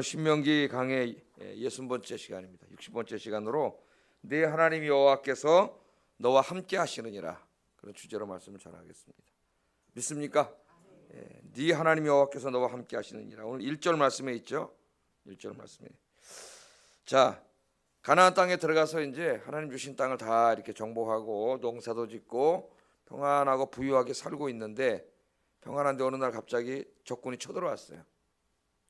신명기 강의 60번째 시간입니다. 60번째 시간으로 네 하나님 여호와께서 너와 함께 하시느니라, 그런 주제로 말씀을 전하겠습니다. 믿습니까? 네 하나님 여호와께서 너와 함께 하시느니라. 오늘 1절 말씀에 있죠. 1절 말씀에. 자, 가나안 땅에 들어가서 이제 하나님 주신 땅을 다 이렇게 정복하고 농사도 짓고 평안하고 부유하게 살고 있는데, 평안한데 어느 날 갑자기 적군이 쳐들어왔어요.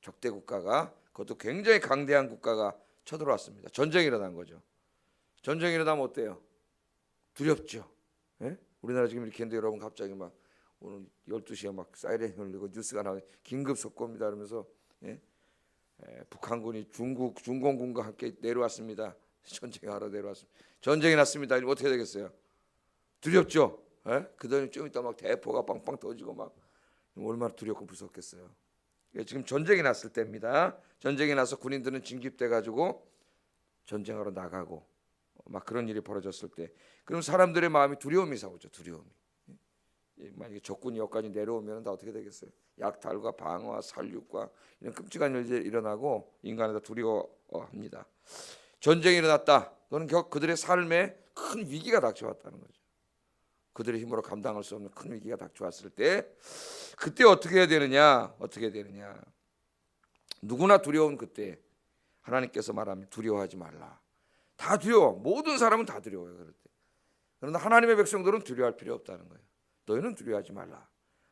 적대 국가가, 그것도 굉장히 강대한 국가가 쳐들어왔습니다. 전쟁이 일어난 거죠. 전쟁이 일어나면 어때요? 두렵죠. 예? 우리나라 지금 이렇게 했는데 여러분 갑자기 막 오늘 12시에 막 사이렌 울리고 뉴스가 나오고 긴급 속보입니다 이러면서 북한군이 중공군과 함께 내려왔습니다. 전쟁하러 내려왔습니다. 전쟁이 났습니다. 어떻게 되겠어요? 두렵죠. 그다음에 좀 이따 막 대포가 빵빵 터지고 막 얼마나 두렵고 무섭겠어요. 지금 전쟁이 났을 때입니다. 전쟁이 나서 군인들은 징집돼 가지고 전쟁하러 나가고 막 그런 일이 벌어졌을 때, 그럼 사람들의 마음이 두려움이 사오죠. 두려움이. 만약에 적군이 여기까지 내려오면 다 어떻게 되겠어요? 약탈과 방어와 살육과 이런 끔찍한 일들이 일어나고 인간을 다 두려워합니다. 전쟁이 일어났다. 그건 그들의 삶에 큰 위기가 닥쳐왔다는 거죠. 그들의 힘으로 감당할 수 없는 큰 위기가 닥쳐왔을 때, 그때 어떻게 해야 되느냐? 어떻게 해야 되느냐? 누구나 두려운 그때 하나님께서 말하면 두려워하지 말라. 다 두려워. 모든 사람은 다 두려워요. 그럴 때. 그러나 하나님의 백성들은 두려워할 필요 없다는 거예요. 너희는 두려워하지 말라.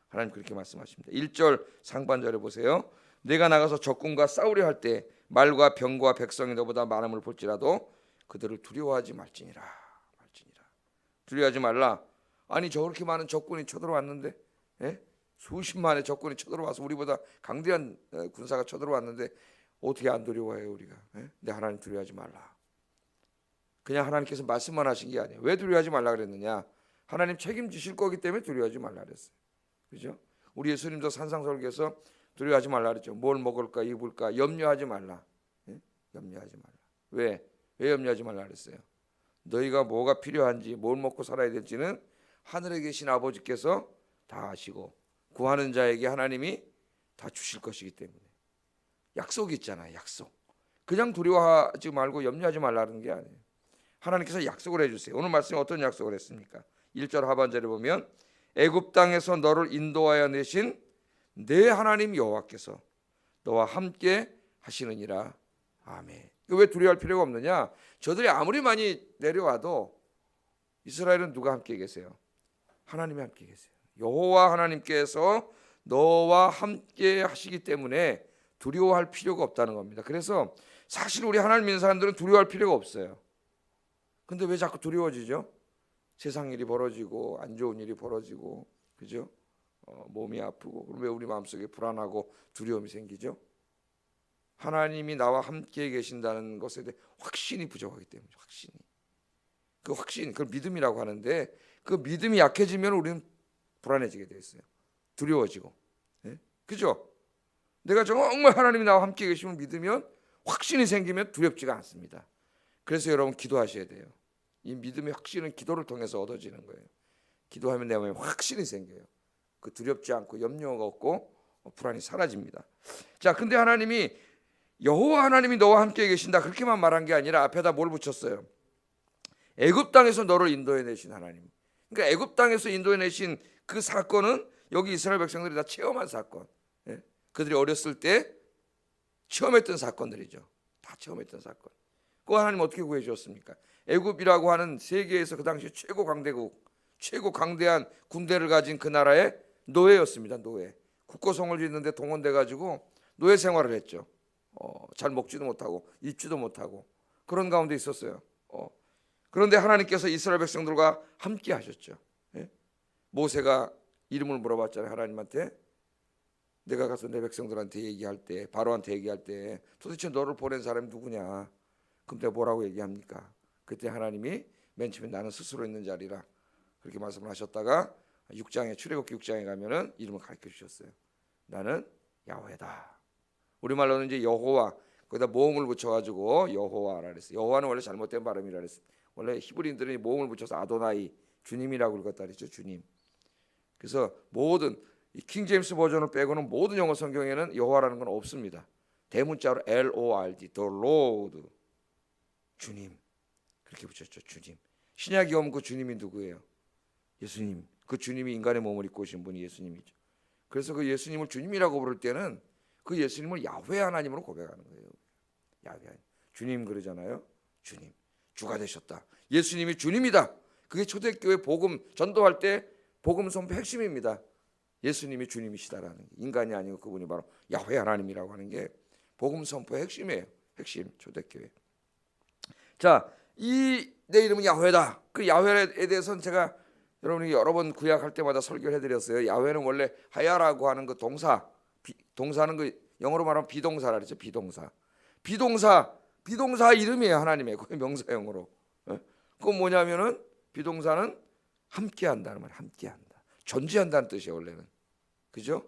하나님 그렇게 말씀하십니다. 1절 상반절에 보세요. 내가 나가서 적군과 싸우려 할 때 말과 병과 백성이 너보다 많음을 볼지라도 그들을 두려워하지 말지니라. 두려워하지 말라. 아니 저렇게 많은 적군이 쳐들어왔는데, 수십만의 적군이 쳐들어와서 우리보다 강대한 군사가 쳐들어왔는데 어떻게 안 두려워해요 우리가? 근데 하나님 두려워하지 말라. 그냥 하나님께서 말씀만 하신 게 아니에요. 왜 두려워하지 말라 그랬느냐? 하나님 책임지실 거기 때문에 두려워하지 말라 그랬어요. 그죠? 우리 예수님도 산상설교에서 두려워하지 말라 그랬죠. 뭘 먹을까 입을까 염려하지 말라. 염려하지 말라. 왜 염려하지 말라 그랬어요? 너희가 뭐가 필요한지 뭘 먹고 살아야 될지는 하늘에 계신 아버지께서 다 아시고 구하는 자에게 하나님이 다 주실 것이기 때문에. 약속이 있잖아요. 약속. 그냥 두려워하지 말고 염려하지 말라는 게 아니에요. 하나님께서 약속을 해주세요. 오늘 말씀에 어떤 약속을 했습니까? 1절 하반절에 보면 애굽 땅에서 너를 인도하여 내신 내 하나님 여호와께서 너와 함께 하시느니라. 아멘. 왜 두려워할 필요가 없느냐? 저들이 아무리 많이 내려와도 이스라엘은 누가 함께 계세요? 하나님이 함께 계세요. 여호와 하나님께서 너와 함께 하시기 때문에 두려워할 필요가 없다는 겁니다. 그래서 사실 우리 하나님 믿는 사람들은 두려워할 필요가 없어요. 근데 왜 자꾸 두려워지죠? 세상 일이 벌어지고 안 좋은 일이 벌어지고, 그죠? 몸이 아프고, 그럼 왜 우리 마음속에 불안하고 두려움이 생기죠? 하나님이 나와 함께 계신다는 것에 대해 확신이 부족하기 때문이죠. 확신이. 그 확신, 그걸 믿음이라고 하는데, 그 믿음이 약해지면 우리는 불안해지게 돼 있어요. 두려워지고, 그죠? 내가 정말 하나님이 나와 함께 계심을 믿으면, 확신이 생기면 두렵지가 않습니다. 그래서 여러분 기도하셔야 돼요. 이 믿음의 확신은 기도를 통해서 얻어지는 거예요. 기도하면 내 마음에 확신이 생겨요. 그 두렵지 않고 염려가 없고 불안이 사라집니다. 자, 근데 하나님이 여호와 하나님이 너와 함께 계신다 그렇게만 말한 게 아니라 앞에다 뭘 붙였어요? 애굽 땅에서 너를 인도해 내신 하나님. 그러니까 애굽 땅에서 인도해 내신 그 사건은 여기 이스라엘 백성들이 다 체험한 사건. 그들이 어렸을 때 체험했던 사건들이죠. 다 체험했던 사건. 그 하나님 어떻게 구해 주셨습니까? 애굽이라고 하는 세계에서 그 당시 최고 강대국, 최고 강대한 군대를 가진 그 나라의 노예였습니다. 노예. 국고성을 짓는데 동원돼 가지고 노예 생활을 했죠. 잘 먹지도 못하고 입지도 못하고 그런 가운데 있었어요. 그런데 하나님께서 이스라엘 백성들과 함께 하셨죠. 모세가 이름을 물어봤잖아요. 하나님한테. 내가 가서 내 백성들한테 얘기할 때, 바로한테 얘기할 때 도대체 너를 보낸 사람이 누구냐? 그럼 내가 뭐라고 얘기합니까? 그때 하나님이 맨 처음에 나는 스스로 있는 자리라 그렇게 말씀을 하셨다가 6장에 출애굽기 6장에 가면은 이름을 가르쳐 주셨어요. 나는 야훼다. 우리말로는 이제 여호와, 거기다 모음을 붙여가지고 여호와라 그랬어요. 여호와는 원래 잘못된 발음이라 그랬어요. 원래 히브리인들은 모음을 붙여서 아도나이, 주님이라고 읽었다 그랬죠. 주님. 그래서 모든 이 킹제임스 버전을 빼고는 모든 영어 성경에는 여호와라는 건 없습니다. 대문자로 Lord, the Lord, 주님 그렇게 붙였죠. 주님. 신약에 오면 그 주님이 누구예요? 예수님. 그 주님이 인간의 몸을 입고 오신 분이 예수님이죠. 그래서 그 예수님을 주님이라고 부를 때는 그 예수님을 야훼 하나님으로 고백하는 거예요. 야훼 하나님. 주님 그러잖아요. 주님. 주가 되셨다. 예수님이 주님이다. 그게 초대교회 복음 전도할 때 복음 선포 핵심입니다. 예수님이 주님이시다라는 게. 인간이 아니고 그분이 바로 야훼 하나님이라고 하는 게 복음 선포의 핵심이에요. 핵심 초대교회. 자, 내 이름은 야훼다. 그 야훼에 대해서는 제가 여러분이 여러 번 구약할 때마다 설교를 해드렸어요. 야훼는 원래 하야라고 하는 그 동사는 그 영어로 말하면 비동사라 그랬죠. 비동사 이름이에요. 하나님의 그 명사형으로. 그건 뭐냐면은 비동사는 함께한다는 말이에요. 함께한다. 존재한다는 뜻이에요. 원래는. 그죠?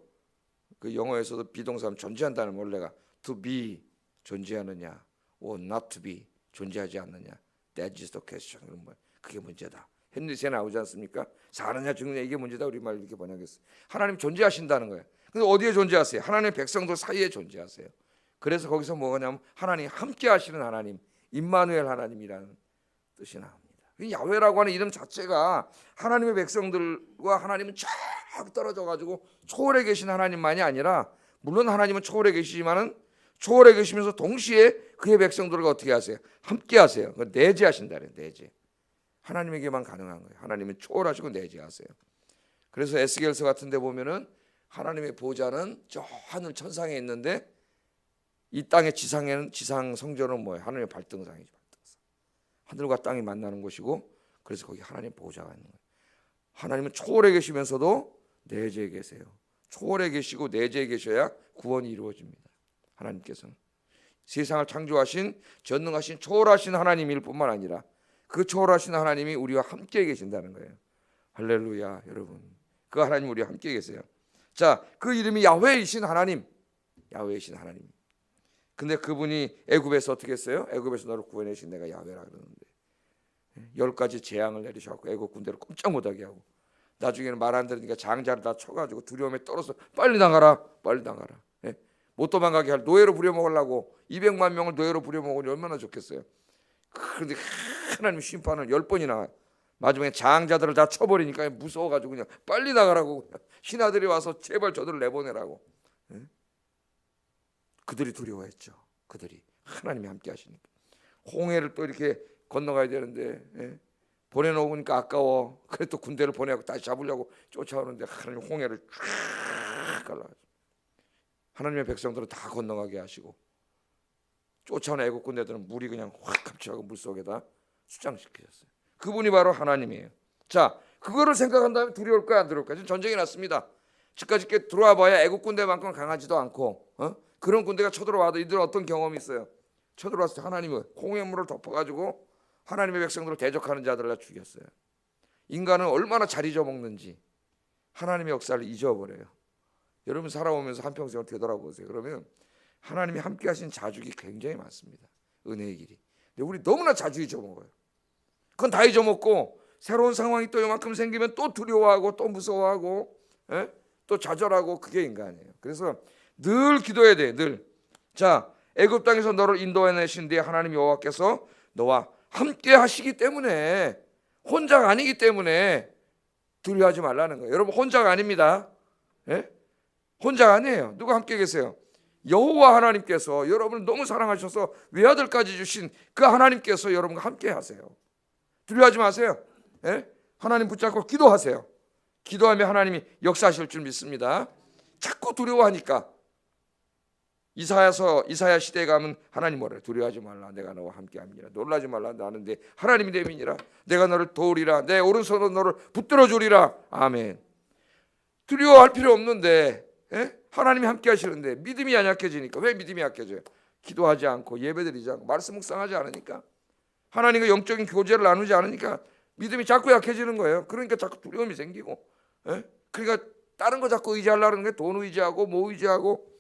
그 영어에서도 비동사는 존재한다는 원래가 to be 존재하느냐, or not to be 존재하지 않느냐. That is the question. 그런 말. 그게 문제다. 헨리스에 나오지 않습니까? 사느냐 죽느냐 이게 문제다. 우리말 이렇게 번역했어요. 하나님 존재하신다는 거예요. 근데 어디에 존재하세요? 하나님의 백성들 사이에 존재하세요. 그래서 거기서 뭐냐면 하나님 함께 하시는 하나님, 임마누엘 하나님이라는 뜻이 나옵니다. 야훼라고 하는 이름 자체가 하나님의 백성들과 하나님은 쫙 떨어져 가지고 초월해 계신 하나님만이 아니라 물론 하나님은 초월해 계시지만은 초월해 계시면서 동시에 그의 백성들과 어떻게 하세요? 함께 하세요. 내재하신다래요. 내재. 하나님에게만 가능한 거예요. 하나님은 초월하시고 내재하세요. 그래서 에스겔서 같은 데 보면은 하나님의 보좌는 저 하늘 천상에 있는데 이 땅의 지상에는 지상 성전은 뭐예요? 하나님의 발등상이죠. 발등상. 하늘과 땅이 만나는 곳이고 그래서 거기 하나님 보좌가 있는 거예요. 하나님은 초월해 계시면서도 내재해 계세요. 초월해 계시고 내재해 계셔야 구원이 이루어집니다. 하나님께서는 세상을 창조하신 전능하신 초월하신 하나님일 뿐만 아니라 그 초월하신 하나님이 우리와 함께 계신다는 거예요. 할렐루야. 여러분 그 하나님 우리와 함께 계세요. 자, 그 이름이 야훼이신 하나님. 야훼이신 하나님. 근데 그분이 애굽에서 어떻게 했어요? 애굽에서 너를 구원해신 내가 야훼라 그러는데 10가지 재앙을 내리셔갖고 애굽 군대를 꼼짝 못하게 하고 나중에는 말 안 들으니까 장자를 다 쳐가지고 두려움에 떨어서 빨리 나가라. 못 도망가게 할 노예로 부려먹으려고 200만 명을 노예로 부려먹으니 얼마나 좋겠어요. 그런데 하나님 심판을 10번이나 마지막에 장자들을 다 쳐버리니까 무서워가지고 그냥 빨리 나가라고 신하들이 와서 제발 저들을 내보내라고. 그들이 두려워했죠. 그들이 하나님이 함께 하시니까. 홍해를 또 이렇게 건너가야 되는데 보내놓으니까 아까워. 그래 또 군대를 보내고 다시 잡으려고 쫓아오는데 하나님 홍해를 쫙 갈라가지고 하나님의 백성들은 다 건너가게 하시고 쫓아오는 애국 군대들은 물이 그냥 확 captu하고 물속에다 수장시키셨어요. 그분이 바로 하나님이에요. 자, 그거를 생각한다면 두려울까요? 안 두려울까요? 지금 전쟁이 났습니다. 집까지 들어와 봐야 애국 군대만큼 강하지도 않고 그런 군대가 쳐들어와도 이들은 어떤 경험이 있어요? 쳐들어왔을 때 하나님이 홍해물을 덮어가지고 하나님의 백성들을 대적하는 자들을 다 죽였어요. 인간은 얼마나 잘 잊어먹는지 하나님의 역사를 잊어버려요. 여러분 살아오면서 한평생을 되돌아보세요. 그러면 하나님이 함께 하신 자죽이 굉장히 많습니다. 은혜의 길이. 근데 우리 너무나 자주 잊어먹어요. 그건 다 잊어먹고 새로운 상황이 또 요만큼 생기면 또 두려워하고 또 무서워하고 또 좌절하고 그게 인간이에요. 그래서 늘 기도해야 돼. 늘. 자, 애굽 땅에서 너를 인도해내신 뒤에 하나님 여호와께서 너와 함께 하시기 때문에 혼자가 아니기 때문에 두려워하지 말라는 거예요. 여러분 혼자가 아닙니다. 혼자가 아니에요. 누가 함께 계세요? 여호와 하나님께서 여러분을 너무 사랑하셔서 외아들까지 주신 그 하나님께서 여러분과 함께 하세요. 두려워하지 마세요. 하나님 붙잡고 기도하세요. 기도하면 하나님이 역사하실 줄 믿습니다. 자꾸 두려워하니까 이사야 시대에 가면 하나님 뭐래요? 두려워하지 말라. 내가 너와 함께함이라. 놀라지 말라. 나는 내 하나님이 됨이니라. 내가 너를 도우리라. 내 오른손으로 너를 붙들어 주리라. 아멘. 두려워할 필요 없는데 하나님이 함께 하시는데 믿음이 연약해지니까. 왜 믿음이 약해져요? 기도하지 않고 예배드리지 않고 말씀 묵상하지 않으니까 하나님과 영적인 교제를 나누지 않으니까 믿음이 자꾸 약해지는 거예요. 그러니까 자꾸 두려움이 생기고 그러니까 다른 거 자꾸 의지하려는 게 돈 의지하고 뭐 의지하고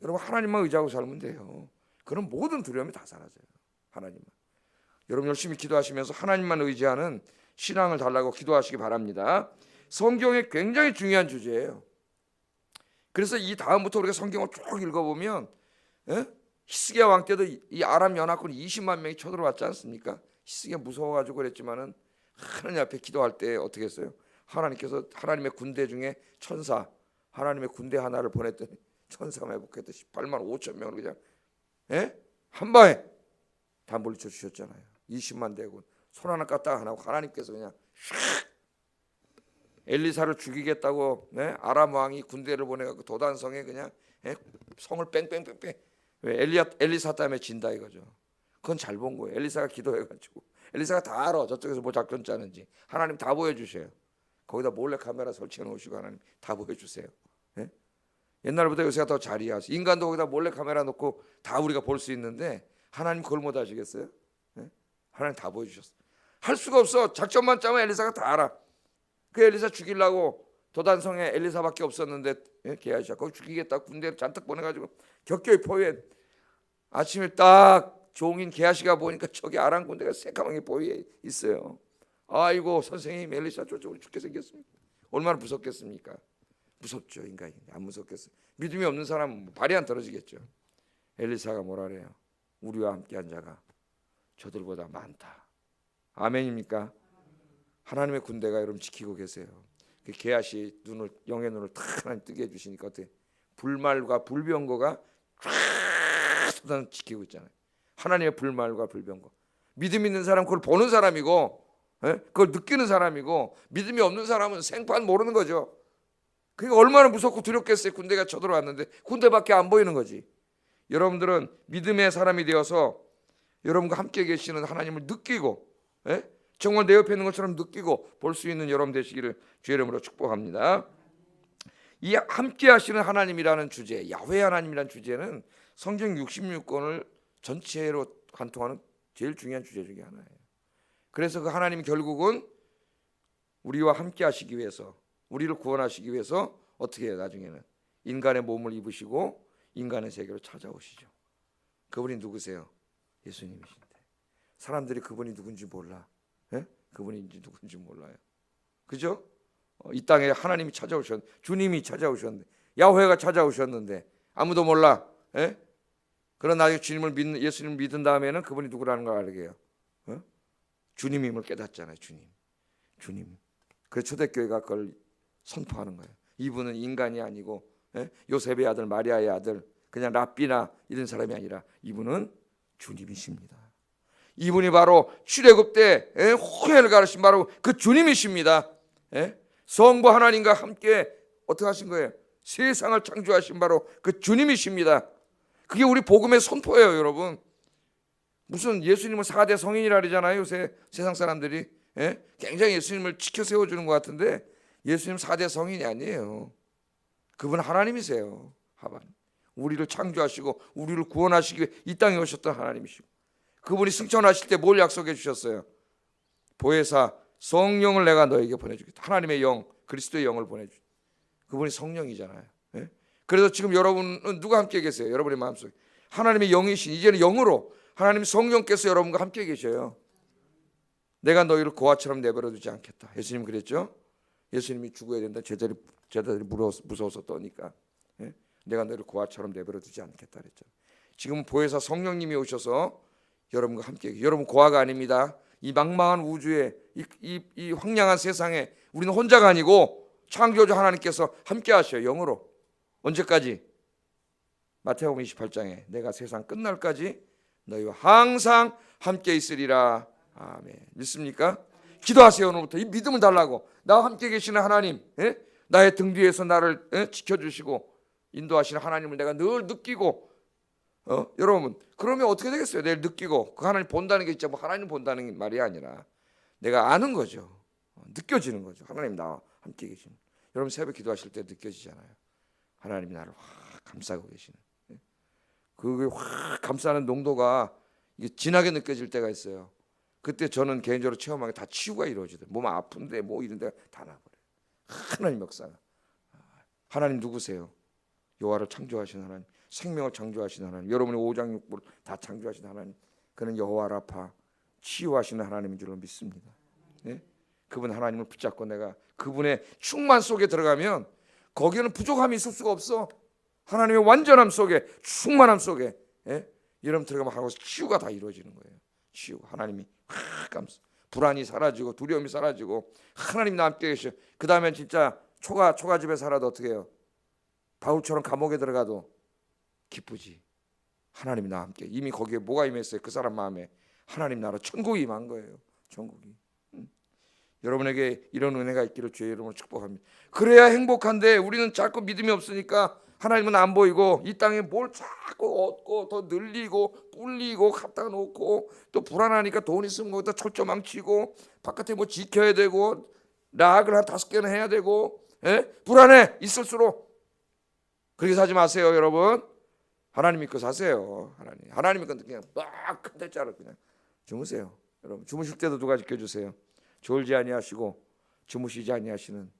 여러분 하나님만 의지하고 살면 돼요. 그럼 모든 두려움이 다 사라져요. 하나님만. 여러분 열심히 기도하시면서 하나님만 의지하는 신앙을 달라고 기도하시기 바랍니다. 성경에 굉장히 중요한 주제예요. 그래서 이 다음부터 우리가 성경을 쭉 읽어보면 예? 히스기야 왕 때도 이 아람 연합군 20만 명이 쳐들어왔지 않습니까? 히스기야 무서워가지고 그랬지만은 하나님 앞에 기도할 때 어떻게 했어요? 하나님께서 하나님의 군대 중에 천사, 하나님의 군대 하나를 보냈더니 천사가 회복했더 18만 5천 명을 그냥 한 방에 다 물리쳐 주셨잖아요. 20만 대군 손 하나 까딱 안 하고 하나님께서 그냥 엘리사를 죽이겠다고 아람 왕이 군대를 보내갖고 도단성에 그냥 성을 뺑뺑뺑뺑 왜 엘리사 때문에 진다 이거죠. 그건 잘 본 거예요. 엘리사가 기도해가지고 엘리사가 다 알아. 저쪽에서 뭐 작전 짜는지 하나님 다 보여주셔요. 거기다 몰래 카메라 설치해 놓으시고 하나님 다 보여주세요. 옛날보다 요새가 더 잘이야. 인간도 거기다 몰래 카메라 놓고 다 우리가 볼 수 있는데 하나님 그걸 못 하시겠어요? 하나님 다 보여주셨어. 할 수가 없어. 작전만 짜면 엘리사가 다 알아. 그 엘리사 죽이려고 도단성에 엘리사밖에 없었는데 게하시야 거기 죽이겠다 군대를 잔뜩 보내가지고 격교히 포위해. 아침에 딱 종인 게하시가 보니까 저기 아람 군대가 새까맣게 포위해 있어요. 아이고 선생님 엘리사 쫓아오고 죽게 생겼습니다. 얼마나 무섭겠습니까? 무섭죠. 인간이 안 무섭겠어요. 믿음이 없는 사람은 발이 안 떨어지겠죠. 엘리사가 뭐라 그래요? 우리와 함께한 자가 저들보다 많다. 아멘입니까? 하나님의 군대가 여러분 지키고 계세요. 그 게하시 눈을 영의 눈을 탁 하나님 뜨게 해주시니까 어때? 불말과 불병거가 쫙 지키고 있잖아요. 하나님의 불말과 불병거. 믿음 있는 사람 그걸 보는 사람이고, 그걸 느끼는 사람이고, 믿음이 없는 사람은 생판 모르는 거죠. 그게 얼마나 무섭고 두렵겠어요. 군대가 쳐들어왔는데 군대밖에 안 보이는 거지. 여러분들은 믿음의 사람이 되어서 여러분과 함께 계시는 하나님을 느끼고, 정말 내 옆에 있는 것처럼 느끼고 볼 수 있는 여러분 되시기를 주의 이름으로 축복합니다. 이 함께 하시는 하나님이라는 주제, 야훼 하나님이라는 주제는 성경 66권을 전체로 관통하는 제일 중요한 주제 중에 하나예요. 그래서 그 하나님이 결국은 우리와 함께 하시기 위해서, 우리를 구원하시기 위해서 어떻게 해요? 나중에는 인간의 몸을 입으시고 인간의 세계로 찾아오시죠. 그분이 누구세요? 예수님이신데 사람들이 그분이 누군지 몰라. 그분이 누군지 몰라요. 그죠? 이 땅에 하나님이 찾아오셨는데, 주님이 찾아오셨는데, 야훼가 찾아오셨는데 아무도 몰라. 그러나 나중에 주님을 믿는, 예수님을 믿은 다음에는 그분이 누구라는 걸 알게 해요. 주님임을 깨닫잖아요. 주님. 그래서 초대교회가 그걸 선포하는 거예요. 이분은 인간이 아니고 요셉의 아들 마리아의 아들 그냥 랍비나 이런 사람이 아니라 이분은 주님이십니다. 이분이 바로 출애굽 때 홍해를 가르신 바로 그 주님이십니다. 성부 하나님과 함께 어떻게 하신 거예요? 세상을 창조하신 바로 그 주님이십니다. 그게 우리 복음의 선포예요, 여러분. 무슨 예수님은 4대 성인이라 그러잖아요. 요새 세상 사람들이 굉장히 예수님을 지켜 세워주는 것 같은데 예수님 4대 성인이 아니에요. 그분 하나님이세요. 우리를 창조하시고 우리를 구원하시기 위해 이 땅에 오셨던 하나님이시고, 그분이 승천하실 때 뭘 약속해 주셨어요? 보혜사 성령을 내가 너에게 보내주겠다. 하나님의 영, 그리스도의 영을 보내주겠다. 그분이 성령이잖아요. 그래서 지금 여러분은 누가 함께 계세요? 여러분의 마음속에 하나님의 영이신, 이제는 영으로 하나님 성령께서 여러분과 함께 계셔요. 내가 너희를 고아처럼 내버려 두지 않겠다. 예수님 그랬죠? 예수님이 죽어야 된다. 제자들이 무서워서 떠니까 내가 너희를 고아처럼 내버려 두지 않겠다 그랬죠. 지금 보혜사 성령님이 오셔서 여러분과 함께 계세요. 여러분 고아가 아닙니다. 이 망망한 우주에, 이 황량한 세상에 우리는 혼자가 아니고 창조주 하나님께서 함께 하셔요. 영으로. 언제까지? 마태복음 28장에 내가 세상 끝날까지 너희와 항상 함께 있으리라. 아멘. 믿습니까? 기도하세요. 오늘부터 이 믿음을 달라고. 나와 함께 계시는 하나님, 나의 등 뒤에서 나를 지켜주시고 인도하시는 하나님을 내가 늘 느끼고, 여러분 그러면 어떻게 되겠어요? 내일 느끼고 그 하나님 본다는 게 진짜 뭐 하나님 본다는 말이 아니라 내가 아는 거죠. 느껴지는 거죠. 하나님 나와 함께 계시는. 여러분 새벽 기도하실 때 느껴지잖아요. 하나님이 나를 확 감싸고 계시는. 그게 확 감싸는 농도가 이게 진하게 느껴질 때가 있어요. 그때 저는 개인적으로 체험하게 다 치유가 이루어지더라고요. 몸 아픈데 뭐 이런 데가 다 나버려요. 하나님 역사가. 하나님 누구세요? 여호와를 창조하신 하나님, 생명을 창조하신 하나님, 여러분의 오장육부를 다 창조하신 하나님, 그는 여호와 라파, 치유하시는 하나님인 줄로 믿습니다. 그분 하나님을 붙잡고 내가 그분의 충만 속에 들어가면 거기에는 부족함이 있을 수가 없어. 하나님의 완전함 속에, 충만함 속에, 여러분 들어가면 하고 치유가 다 이루어지는 거예요. 치유. 하나님이 불안이 사라지고 두려움이 사라지고 하나님 나와 함께 계셔. 그 다음엔 진짜 초가집에 살아도 어떻게 해요? 바울처럼 감옥에 들어가도 기쁘지. 하나님이 나와 함께. 이미 거기에 뭐가 임했어요? 그 사람 마음에 하나님 나라 천국이 임한 거예요. 천국이. 여러분에게 이런 은혜가 있기를 주의 이름으로 축복합니다. 그래야 행복한데 우리는 자꾸 믿음이 없으니까 하나님은 안 보이고 이 땅에 뭘 자꾸 얻고 더 늘리고 불리고 갖다 놓고 또 불안하니까 돈 있으면 거기다 철조망 치고 바깥에 뭐 지켜야 되고 락을 한 5개는 해야 되고 불안해 있을수록. 그렇게 사지 마세요 여러분. 하나님 믿고 사세요. 하나님 믿고 그냥 막 큰 대자로 그냥 주무세요. 여러분 주무실 때도 누가 지켜주세요. 졸지 아니하시고 주무시지 아니하시는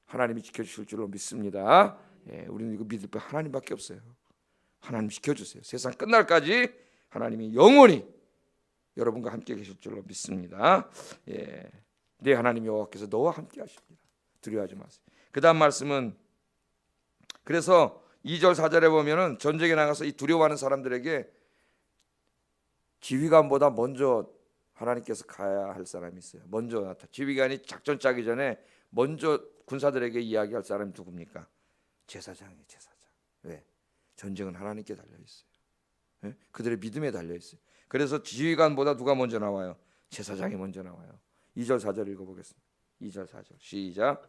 하나님이 지켜주실 줄로 믿습니다. 우리는 이거 믿을 거 하나님밖에 없어요. 하나님 지켜주세요. 세상 끝날까지 하나님이 영원히 여러분과 함께 계실 줄로 믿습니다. 네 하나님 여호와께서 너와 함께 하십니다. 두려워하지 마세요. 그 다음 말씀은 그래서 2절 4절에 보면은 전쟁에 나가서 이 두려워하는 사람들에게 지휘관보다 먼저 하나님께서 가야 할 사람이 있어요. 먼저 나타. 지휘관이 작전 짜기 전에 먼저 군사들에게 이야기할 사람이 누굽니까? 제사장이에요. 제사장. 왜? 전쟁은 하나님께 달려 있어요. 그들의 믿음에 달려 있어요. 그래서 지휘관보다 누가 먼저 나와요? 제사장이 먼저 나와요. 2절 4절 읽어보겠습니다. 2절 4절 시작.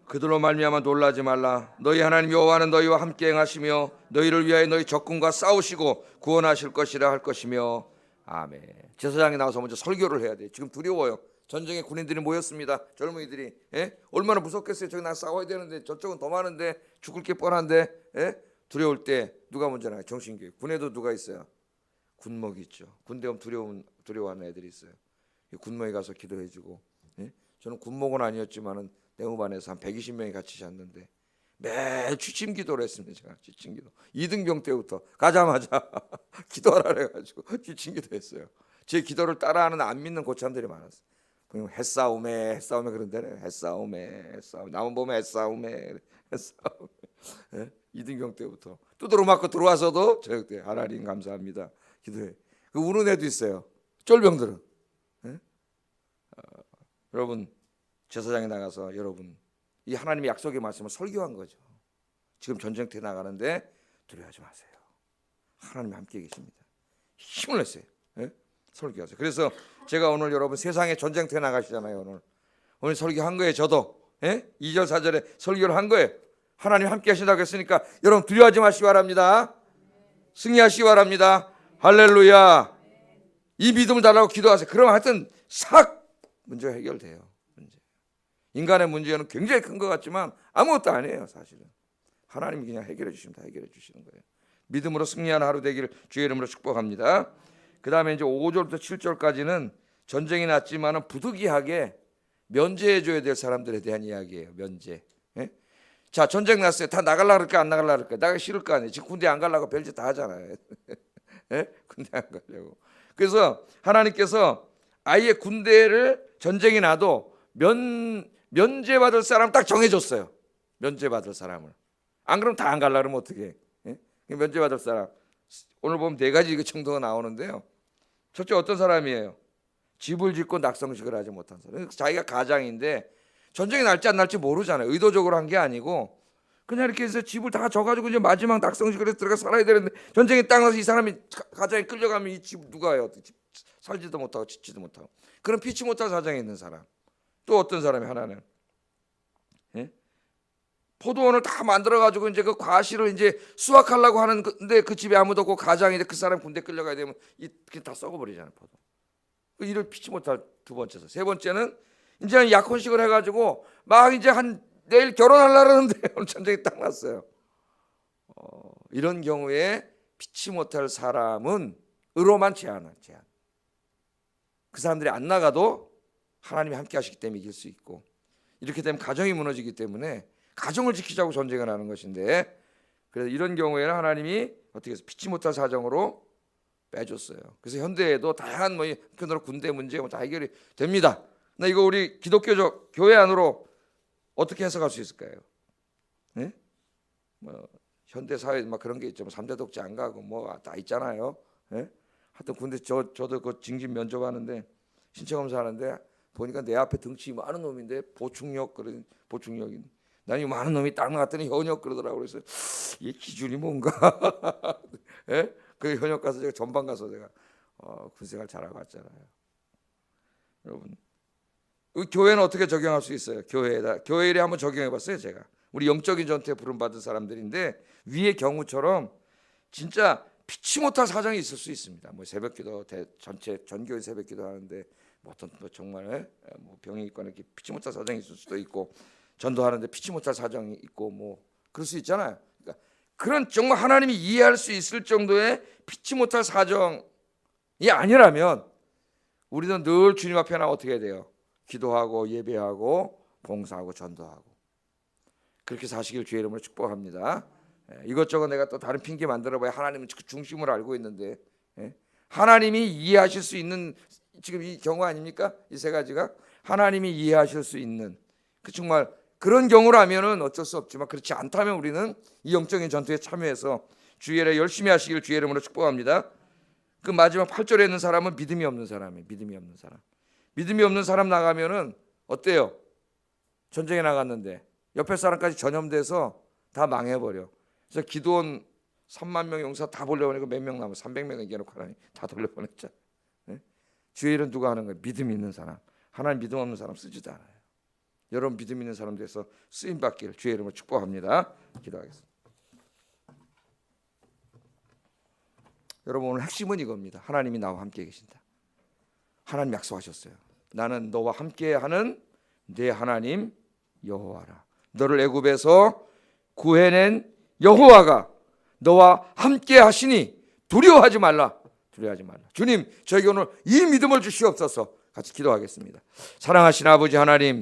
그들로 말미암아 놀라지 말라. 너희 하나님 여호와는 너희와 함께 행하시며 너희를 위하여 너희 적군과 싸우시고 구원하실 것이라 할 것이며 아멘. 제사장이 나와서 먼저 설교를 해야 돼. 지금 두려워요. 전쟁에 군인들이 모였습니다. 젊은이들이 얼마나 무섭겠어요. 저기 나 싸워야 되는데 저쪽은 더 많은데 죽을 게 뻔한데 두려울 때 누가 먼저 나와요? 정신교육. 군에도 누가 있어요? 군목이 있죠. 군대 오면 두려워하는 애들이 있어요. 군목에 가서 기도해주고. 저는 군목은 아니었지만은 내무반에서 한 120명이 같이 잤는데 매일 취침 기도를 했습니다. 제가 취침 기도 2등병 때부터 가자마자 기도하라 그래가지고 취침 기도했어요. 제 기도를 따라하는 안 믿는 고참들이 많았어요. 그냥 햇싸움에 그런데 햇싸움에 나만 보면 햇싸움에 2등병 때부터 두드러 맞고 들어와서도 저 그때 하나님 감사합니다 기도해. 그 우는 애도 있어요. 쫄병들은. 여러분 제사장에 나가서 여러분 이 하나님의 약속의 말씀을 설교한 거죠. 지금 전쟁터에 나가는데 두려워하지 마세요. 하나님이 함께 계십니다. 힘을 냈어요. 설교하세요. 그래서 제가 오늘 여러분 세상에 전쟁터에 나가시잖아요. 오늘 설교한 거예요. 저도 2절 4절에 설교를 한 거예요. 하나님 함께 하신다고 했으니까 여러분 두려워하지 마시기 바랍니다. 승리하시기 바랍니다. 할렐루야. 이 믿음을 달라고 기도하세요. 그러면 하여튼 싹 문제가 해결돼요. 인간의 문제는 굉장히 큰 것 같지만 아무것도 아니에요. 사실은 하나님이 그냥 해결해 주십니다. 해결해 주시는 거예요. 믿음으로 승리하는 하루 되기를 주의 이름으로 축복합니다. 그 다음에 이제 5절부터 7절까지는 전쟁이 났지만 부득이하게 면제해 줘야 될 사람들에 대한 이야기예요. 면제. 자 전쟁 났어요. 다 나가려고 그럴까 안 나가려고 그럴까? 나가기 싫을 거 아니에요. 지금 군대 안 가려고 별짓 다 하잖아요. 군대 안 가려고. 그래서 하나님께서 아예 군대를 전쟁이 나도 면제받을 사람 딱 정해줬어요. 면제받을 사람을. 안 그러면 다 안 가려고 그러면 어떻게 해? 면제받을 사람. 오늘 보면 4가지 정도가 나오는데요. 첫째 어떤 사람이에요? 집을 짓고 낙성식을 하지 못한 사람. 자기가 가장인데 전쟁이 날지 안 날지 모르잖아요. 의도적으로 한 게 아니고 그냥 이렇게 해서 집을 다 져가지고 이제 마지막 낙성식을 해서 들어가 살아야 되는데 전쟁에 딱 나서 이 사람이 가장이 끌려가면 이 집 누가 해요? 살지도 못하고 짓지도 못하고. 그런 피치 못할 사정에 있는 사람. 또 어떤 사람이 하나는 포도원을 다 만들어가지고 이제 그 과실을 이제 수확하려고 하는데 그 집에 아무도 없고 가장인데 그 사람 군대 끌려가야 되면 그게 다 썩어버리잖아요. 포도. 그 일을 피치 못할 두 번째서. 세 번째는 이제 약혼식을 해가지고 막 이제 내일 결혼하려는데 오늘 전쟁이 딱 났어요. 이런 경우에 피치 못할 사람은 의로만 제한. 그 사람들이 안 나가도 하나님이 함께 하시기 때문에 이길 수 있고 이렇게 되면 가정이 무너지기 때문에 가정을 지키자고 전쟁을 하는 것인데 그래서 이런 경우에는 하나님이 어떻게 해서 피치 못할 사정으로 빼줬어요. 그래서 현대에도 다양한 뭐 군대 문제 다 해결이 됩니다. 나 이거 우리 기독교적 교회 안으로 어떻게 해석할 수 있을까요? 네? 뭐 현대 사회 막 그런 게 있죠. 3대 독재 안 가고 뭐 다 있잖아요. 네? 하여튼 군대 저도 그 징집 면접하는데 신체 검사하는데 보니까 내 앞에 덩치 많은 놈인데 보충력 그런 보충력인. 난 이 많은 놈이 딱 나갔더니 현역 그러더라고. 그래서 이 기준이 뭔가? 예? 그 현역 가서 제가 전방 가서 제가 군생활 잘하고 왔잖아요. 여러분, 교회는 어떻게 적용할 수 있어요? 교회 일에 한번 적용해봤어요. 제가 우리 영적인 전투에 부름받은 사람들인데 위의 경우처럼 진짜 피치 못할 사정이 있을 수 있습니다. 뭐 새벽기도 전체 전교회 새벽기도 하는데 뭐 어떤 뭐 정말 뭐 병이 있거나 이렇게 피치 못할 사정이 있을 수도 있고 전도하는데 피치 못할 사정이 있고 뭐 그럴 수 있잖아요. 그러니까 그런 정말 하나님이 이해할 수 있을 정도의 피치 못할 사정이 아니라면 우리는 늘 주님 앞에 나와 어떻게 해야 돼요? 기도하고 예배하고 봉사하고 전도하고 그렇게 사시길 주의 이름으로 축복합니다. 이것저것 내가 또 다른 핑계 만들어봐야 하나님은 그 중심을 알고 있는데 하나님이 이해하실 수 있는 지금 이 경우 아닙니까? 이 세 가지가 하나님이 이해하실 수 있는 그 정말 그런 경우라면은 어쩔 수 없지만 그렇지 않다면 우리는 이 영적인 전투에 참여해서 주의 일에 열심히 하시길 주의 이름으로 축복합니다. 그 마지막 8절에 있는 사람은 믿음이 없는 사람이에요. 믿음이 없는 사람. 믿음이 없는 사람 나가면은 어때요? 전쟁에 나갔는데 옆에 사람까지 전염돼서 다 망해버려. 그래서 기도원 3만 명 용사 다 돌려보내고 몇 명 남아 300명 이겨놓고 하나니 다 돌려보냈죠. 네? 주의 일은 누가 하는 거예요? 믿음 있는 사람. 하나님 믿음 없는 사람 쓰지도 않아요. 여러분 믿음 있는 사람들에서 쓰임 받기를 주의 이름으로 축복합니다. 기도하겠습니다. 여러분 오늘 핵심은 이겁니다. 하나님이 나와 함께 계신다. 하나님 약속하셨어요. 나는 너와 함께하는 내 하나님 여호와라. 너를 애굽에서 구해낸 여호와가 너와 함께 하시니 두려워하지 말라. 두려워하지 말라. 주님 저에게 오늘 이 믿음을 주시옵소서. 같이 기도하겠습니다. 사랑하신 아버지 하나님